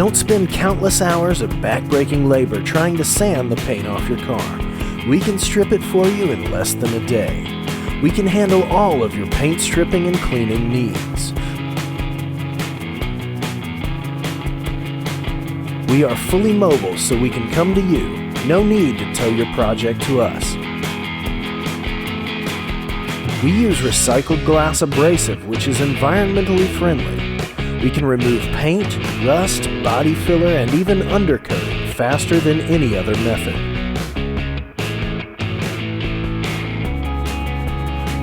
Don't spend countless hours of backbreaking labor trying to sand the paint off your car. We can strip it for you in less than a day. We can handle all of your paint stripping and cleaning needs. We are fully mobile, so we can come to you. No need to tow your project to us. We use recycled glass abrasive, which is environmentally friendly. We can remove paint, rust, body filler, and even undercoating faster than any other method.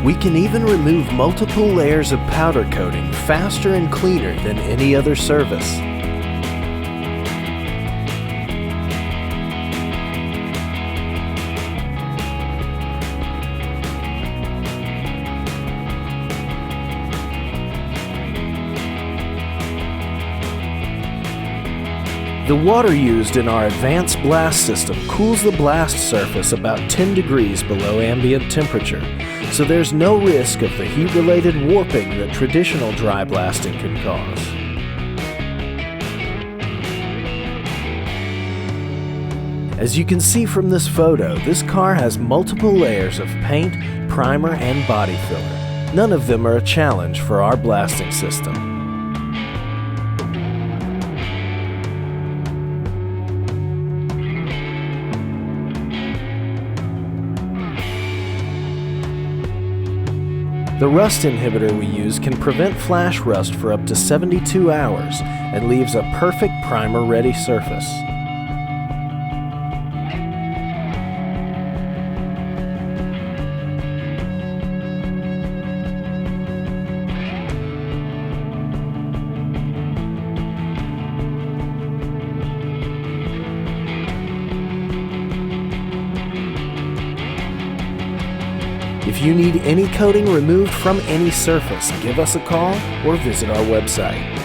We can even remove multiple layers of powder coating faster and cleaner than any other service. The water used in our advanced blast system cools the blast surface about 10 degrees below ambient temperature, so there's no risk of the heat-related warping that traditional dry blasting can cause. As you can see from this photo, this car has multiple layers of paint, primer, and body filler. None of them are a challenge for our blasting system. The rust inhibitor we use can prevent flash rust for up to 72 hours and leaves a perfect primer-ready surface. If you need any coating removed from any surface, give us a call or visit our website.